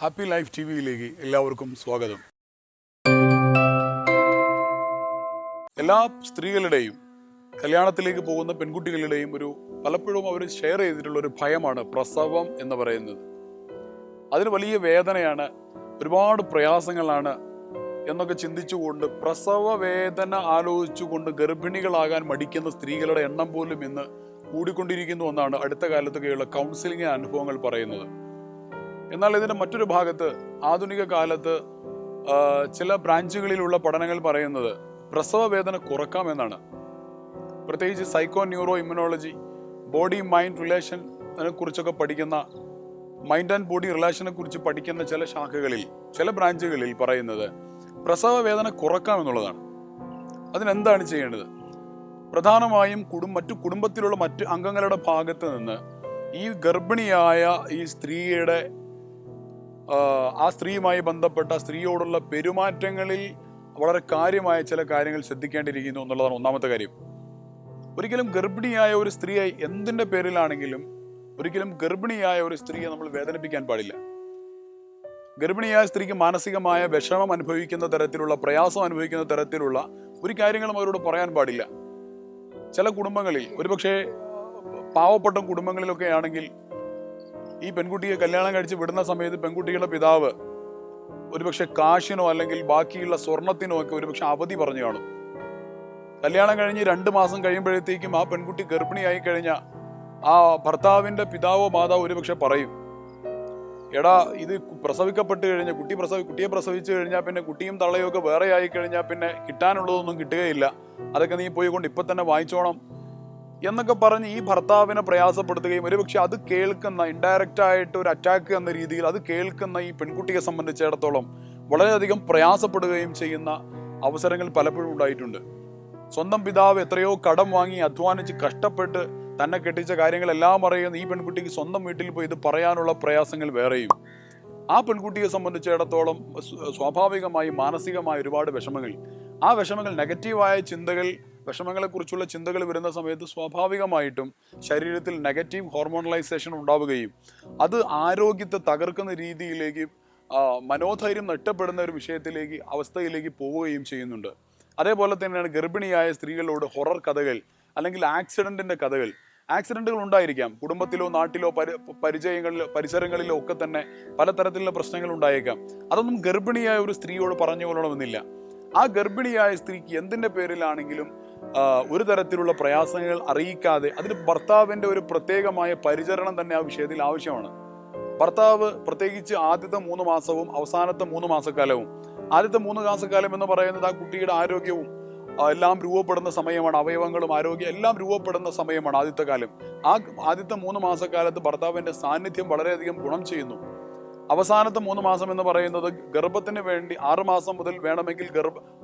Happy life T വിയിലേക്ക് എല്ലാവർക്കും സ്വാഗതം. എല്ലാ സ്ത്രീകളുടെയും കല്യാണത്തിലേക്ക് പോകുന്ന പെൺകുട്ടികളുടെയും പലപ്പോഴും അവർ ഷെയർ ചെയ്തിട്ടുള്ള ഒരു ഭയമാണ് പ്രസവം എന്ന് പറയുന്നത്. അതിന് വലിയ വേദനയാണ്, ഒരുപാട് പ്രയാസങ്ങളാണ് എന്നൊക്കെ ചിന്തിച്ചുകൊണ്ട് പ്രസവ വേദന ആലോചിച്ചുകൊണ്ട് ഗർഭിണികളാകാൻ മടിക്കുന്ന സ്ത്രീകളുടെ എണ്ണം പോലും ഇന്ന് കൂടിക്കൊണ്ടിരിക്കുന്നു എന്നാണ് അടുത്ത കാലത്തൊക്കെയുള്ള കൗൺസിലിംഗ് അനുഭവങ്ങൾ പറയുന്നത്. എന്നാൽ ഇതിന്റെ മറ്റൊരു ഭാഗത്ത് ആധുനിക കാലത്ത് ചില ബ്രാഞ്ചുകളിലുള്ള പഠനങ്ങൾ പറയുന്നത് പ്രസവ വേദന കുറക്കാമെന്നാണ്. പ്രത്യേകിച്ച് psycho neuro immunology, body mind റിലേഷനെ കുറിച്ചൊക്കെ പഠിക്കുന്ന, മൈൻഡ് ആൻഡ് ബോഡി റിലേഷനെ കുറിച്ച് പഠിക്കുന്ന ചില ശാഖകളിൽ, ചില ബ്രാഞ്ചുകളിൽ പറയുന്നത് പ്രസവ വേദന കുറക്കാമെന്നുള്ളതാണ്. അതിനെന്താണ് ചെയ്യേണ്ടത്? പ്രധാനമായും കുടുംബത്തിലുള്ള മറ്റു അംഗങ്ങളുടെ ഭാഗത്ത് നിന്ന് ഈ ഗർഭിണിയായ ഈ സ്ത്രീയുടെ ആ സ്ത്രീയുമായി ബന്ധപ്പെട്ട സ്ത്രീയോടുള്ള പെരുമാറ്റങ്ങളിൽ വളരെ കാര്യമായ ചില കാര്യങ്ങൾ ശ്രദ്ധിക്കേണ്ടിയിരിക്കുന്നു എന്നുള്ളതാണ് ഒന്നാമത്തെ കാര്യം. ഒരിക്കലും ഗർഭിണിയായ ഒരു സ്ത്രീയെ എന്തിന്റെ പേരിലാണെങ്കിലും ഒരിക്കലും ഗർഭിണിയായ ഒരു സ്ത്രീയെ നമ്മൾ വേദനിപ്പിക്കാൻ പാടില്ല. ഗർഭിണിയായ സ്ത്രീക്ക് മാനസികമായ വിഷമം അനുഭവിക്കുന്ന തരത്തിലുള്ള, പ്രയാസം അനുഭവിക്കുന്ന തരത്തിലുള്ള ഒരു കാര്യങ്ങളും അവരോട് പറയാൻ പാടില്ല. ചില കുടുംബങ്ങളിൽ, ഒരുപക്ഷെ പാവപ്പെട്ട കുടുംബങ്ങളിലൊക്കെ ആണെങ്കിൽ ഈ പെൺകുട്ടിയെ കല്യാണം കഴിച്ച് വിടുന്ന സമയത്ത് പെൺകുട്ടിയുടെ പിതാവ് ഒരുപക്ഷെ കാശിനോ അല്ലെങ്കിൽ ബാക്കിയുള്ള സ്വർണത്തിനോ ഒക്കെ ഒരുപക്ഷെ അവധി പറഞ്ഞു കാണും. കല്യാണം കഴിഞ്ഞ് 2 മാസം കഴിയുമ്പോഴത്തേക്കും ആ പെൺകുട്ടി ഗർഭിണിയായി കഴിഞ്ഞാൽ ആ ഭർത്താവിന്റെ പിതാവോ മാതാവോ ഒരുപക്ഷെ പറയും, എടാ ഇത് പ്രസവിക്കപ്പെട്ട് കഴിഞ്ഞാൽ കുട്ടിയെ പ്രസവിച്ചു കഴിഞ്ഞാൽ പിന്നെ കുട്ടിയും തള്ളയും ഒക്കെ വേറെ ആയി കഴിഞ്ഞാൽ പിന്നെ കിട്ടാനുള്ളതൊന്നും കിട്ടുകയില്ല, അതൊക്കെ നീ പോയി കൊണ്ട് ഇപ്പൊ തന്നെ വാങ്ങിച്ചോണം എന്നൊക്കെ പറഞ്ഞ് ഈ ഭർത്താവിനെ പ്രയാസപ്പെടുത്തുകയും ഒരുപക്ഷെ അത് കേൾക്കുന്ന, ഇൻഡയറക്റ്റ് ആയിട്ട് ഒരു അറ്റാക്ക് എന്ന രീതിയിൽ അത് കേൾക്കുന്ന ഈ പെൺകുട്ടിയെ സംബന്ധിച്ചിടത്തോളം വളരെയധികം പ്രയാസപ്പെടുകയും ചെയ്യുന്ന അവസരങ്ങൾ പലപ്പോഴും ഉണ്ടായിട്ടുണ്ട്. സ്വന്തം പിതാവ് എത്രയോ കടം വാങ്ങി അധ്വാനിച്ച് കഷ്ടപ്പെട്ട് തന്നെ കെട്ടിച്ച കാര്യങ്ങളെല്ലാം അറിയുന്ന ഈ പെൺകുട്ടിക്ക് സ്വന്തം വീട്ടിൽ പോയി ഇത് പറയാനുള്ള പ്രയാസങ്ങൾ വേറെയും. ആ പെൺകുട്ടിയെ സംബന്ധിച്ചിടത്തോളം സ്വാഭാവികമായി മാനസികമായ ഒരുപാട് വിഷമങ്ങൾ, ആ വിഷമങ്ങൾ, നെഗറ്റീവായ ചിന്തകൾ, വിഷമങ്ങളെക്കുറിച്ചുള്ള ചിന്തകൾ വരുന്ന സമയത്ത് സ്വാഭാവികമായിട്ടും ശരീരത്തിൽ നെഗറ്റീവ് ഹോർമോണലൈസേഷൻ ഉണ്ടാവുകയും അത് ആരോഗ്യത്തെ തകർക്കുന്ന രീതിയിലേക്ക്, മനോധൈര്യം നഷ്ടപ്പെടുന്ന ഒരു അവസ്ഥയിലേക്ക് പോവുകയും ചെയ്യുന്നുണ്ട്. അതേപോലെ തന്നെയാണ് ഗർഭിണിയായ സ്ത്രീകളോട് ഹൊറർ കഥകൾ അല്ലെങ്കിൽ ആക്സിഡന്റിന്റെ കഥകൾ. ആക്സിഡന്റുകൾ ഉണ്ടായിരിക്കാം, കുടുംബത്തിലോ നാട്ടിലോ പരിസരങ്ങളിലോ ഒക്കെ തന്നെ പലതരത്തിലുള്ള പ്രശ്നങ്ങൾ ഉണ്ടായേക്കാം. അതൊന്നും ഗർഭിണിയായ ഒരു സ്ത്രീയോട് പറഞ്ഞു കൊള്ളണമെന്നില്ല. ആ ഗർഭിണിയായ സ്ത്രീക്ക് എന്തിന്റെ പേരിലാണെങ്കിലും ഒരു തരത്തിലുള്ള പ്രയാസങ്ങൾ അറിയിക്കാതെ അതിന് ഭർത്താവിന്റെ ഒരു പ്രത്യേകമായ പരിചരണം തന്നെ ആ വിഷയത്തിൽ ആവശ്യമാണ്. ഭർത്താവ് പ്രത്യേകിച്ച് ആദ്യത്തെ 3 മാസവും അവസാനത്തെ 3 മാസക്കാലവും, ആദ്യത്തെ 3 മാസക്കാലം എന്ന് പറയുന്നത് ആ കുട്ടിയുടെ ആരോഗ്യവും എല്ലാം രൂപപ്പെടുന്ന സമയമാണ്, അവയവങ്ങളും ആരോഗ്യം എല്ലാം രൂപപ്പെടുന്ന സമയമാണ് ആദ്യത്തെ കാലം. ആ ആദ്യത്തെ 3 മാസക്കാലത്ത് ഭർത്താവിന്റെ സാന്നിധ്യം വളരെയധികം ഗുണം ചെയ്യുന്നു. അവസാനത്തെ 3 മാസം എന്ന് പറയുന്നത് ഗർഭത്തിന് വേണ്ടി 6 മാസം മുതൽ വേണമെങ്കിൽ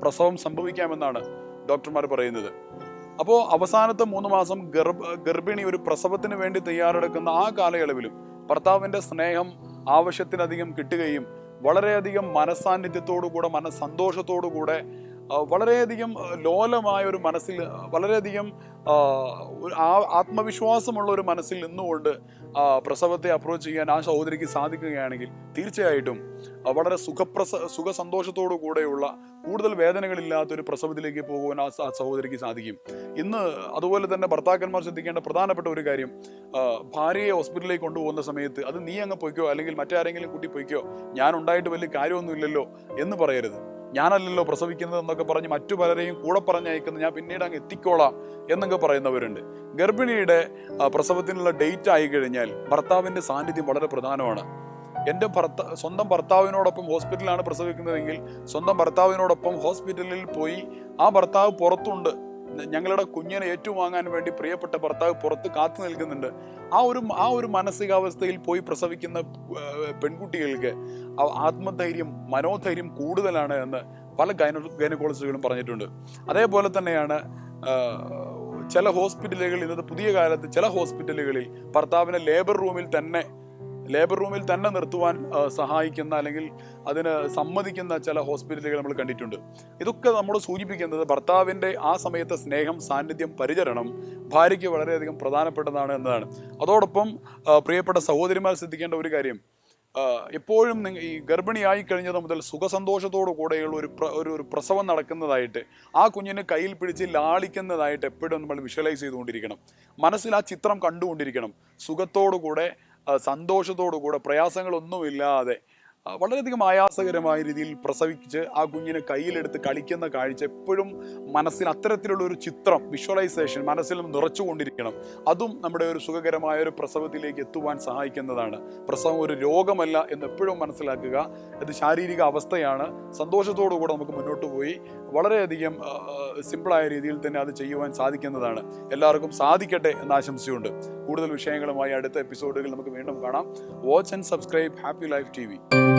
പ്രസവം സംഭവിക്കാമെന്നാണ് ഡോക്ടർമാർ പറയുന്നത്. അപ്പോൾ അവസാനത്തെ 3 മാസം ഗർഭിണി ഒരു പ്രസവത്തിന് വേണ്ടി തയ്യാറെടുക്കുന്ന ആ കാലയളവിലും ഭർത്താവിന്റെ സ്നേഹം ആവശ്യത്തിനധികം കിട്ടുകയും വളരെയധികം മനസ്സാന്നിധ്യത്തോടുകൂടെ, മനസ്സന്തോഷത്തോടുകൂടെ, വളരെയധികം ലോലമായ ഒരു മനസ്സിൽ, വളരെയധികം ആത്മവിശ്വാസമുള്ള ഒരു മനസ്സിൽ നിന്നുകൊണ്ട് പ്രസവത്തെ അപ്രോച്ച് ചെയ്യാൻ ആ സഹോദരിക്ക് സാധിക്കുകയാണെങ്കിൽ തീർച്ചയായിട്ടും വളരെ സുഖസന്തോഷത്തോടു കൂടെയുള്ള, കൂടുതൽ വേദനകളില്ലാത്തൊരു പ്രസവത്തിലേക്ക് പോകുവാൻ ആ സഹോദരിക്ക് സാധിക്കും. ഇന്ന് അതുപോലെ തന്നെ ഭർത്താക്കന്മാർ ശ്രദ്ധിക്കേണ്ട പ്രധാനപ്പെട്ട ഒരു കാര്യം, ഭാര്യയെ ഹോസ്പിറ്റലിലേക്ക് കൊണ്ടുപോകുന്ന സമയത്ത് അത് നീ അങ്ങ് പൊയ്ക്കോ അല്ലെങ്കിൽ മറ്റാരെങ്കിലും കൂട്ടി പൊയ്ക്കോ, ഞാൻ ഉണ്ടായിട്ട് വലിയ കാര്യമൊന്നുമില്ലല്ലോ എന്ന് പറയരുത്. ഞാനല്ലല്ലോ പ്രസവിക്കുന്നത് എന്നൊക്കെ പറഞ്ഞ് മറ്റു പലരെയും കൂടെ പറഞ്ഞയക്കുന്നത്, ഞാൻ പിന്നീട് അങ്ങ് എത്തിക്കോളാം എന്നൊക്കെ പറയുന്നവരുണ്ട്. ഗർഭിണിയുടെ പ്രസവത്തിനുള്ള ഡേറ്റ് ആയി കഴിഞ്ഞാൽ ഭർത്താവിന്റെ സാന്നിധ്യം വളരെ പ്രധാനമാണ്. എൻ്റെ സ്വന്തം ഭർത്താവിനോടൊപ്പം ഹോസ്പിറ്റലിലാണ് പ്രസവിക്കുന്നതെങ്കിൽ സ്വന്തം ഭർത്താവിനോടൊപ്പം ഹോസ്പിറ്റലിൽ പോയി, ആ ഭർത്താവ് പുറത്തുണ്ട്, ഞങ്ങളുടെ കുഞ്ഞിനെ ഏറ്റുവാങ്ങാൻ വേണ്ടി പ്രിയപ്പെട്ട ഭർത്താവ് പുറത്ത് കാത്തു നിൽക്കുന്നുണ്ട്. ആ ഒരു മാനസികാവസ്ഥയിൽ പോയി പ്രസവിക്കുന്ന പെൺകുട്ടികൾക്ക് ആത്മധൈര്യം, മനോധൈര്യം കൂടുതലാണ് എന്ന് പല ഗൈനക്കോളജിസ്റ്റുകളും പറഞ്ഞിട്ടുണ്ട്. അതേപോലെ തന്നെയാണ് ചില ഹോസ്പിറ്റലുകളിൽ, ഇന്നത്തെ പുതിയ കാലത്ത് ചില ഹോസ്പിറ്റലുകളിൽ ഭർത്താവിനെ ലേബർ റൂമിൽ തന്നെ നിർത്തുവാൻ സഹായിക്കുന്ന അല്ലെങ്കിൽ അതിന് സമ്മതിക്കുന്ന ചില ഹോസ്പിറ്റലുകൾ നമ്മൾ കണ്ടിട്ടുണ്ട്. ഇതൊക്കെ നമ്മൾ സൂചിപ്പിക്കുന്നത് ഭർത്താവിൻ്റെ ആ സമയത്തെ സ്നേഹം, സാന്നിധ്യം, പരിചരണം ഭാര്യയ്ക്ക് വളരെയധികം പ്രധാനപ്പെട്ടതാണ് എന്നതാണ്. അതോടൊപ്പം പ്രിയപ്പെട്ട സഹോദരിമാർ ശ്രദ്ധിക്കേണ്ട ഒരു കാര്യം, എപ്പോഴും ഈ ഗർഭിണിയായി കഴിഞ്ഞത് മുതൽ സുഖസന്തോഷത്തോടു കൂടെയുള്ള ഒരു പ്രസവം നടക്കുന്നതായിട്ട്, ആ കുഞ്ഞിനെ കയ്യിൽ പിടിച്ച് ലാളിക്കുന്നതായിട്ട് എപ്പോഴും നമ്മൾ വിഷ്വലൈസ് ചെയ്തുകൊണ്ടിരിക്കണം. മനസ്സിൽ ആ ചിത്രം കണ്ടുകൊണ്ടിരിക്കണം. സുഖത്തോടു കൂടെ, സന്തോഷത്തോടു കൂടെ, പ്രയാസങ്ങളൊന്നുമില്ലാതെ വളരെയധികം ആയാസകരമായ രീതിയിൽ പ്രസവിച്ച് ആ കുഞ്ഞിനെ കയ്യിലെടുത്ത് കളിക്കുന്ന കാഴ്ച എപ്പോഴും മനസ്സിൽ അത്തരത്തിലുള്ള ഒരു ചിത്രം, വിഷ്വലൈസേഷൻ മനസ്സിൽ നിറച്ചുകൊണ്ടിരിക്കണം. അതും നമ്മുടെ ഒരു സുഖകരമായ ഒരു പ്രസവത്തിലേക്ക് എത്തുവാൻ സഹായിക്കുന്നതാണ്. പ്രസവം ഒരു രോഗമല്ല എന്ന് എപ്പോഴും മനസ്സിലാക്കുക. അത് ശാരീരിക അവസ്ഥയാണ്. സന്തോഷത്തോടു കൂടെ നമുക്ക് മുന്നോട്ട് പോയി വളരെയധികം സിമ്പിളായ രീതിയിൽ തന്നെ അത് ചെയ്യുവാൻ സാധിക്കുന്നതാണ്. എല്ലാവർക്കും സാധിക്കട്ടെ എന്ന ആശംസയുണ്ട്. കൂടുതൽ വിഷയങ്ങളുമായി അടുത്ത എപ്പിസോഡുകൾ നമുക്ക് വീണ്ടും കാണാം. Watch and subscribe happy life TV.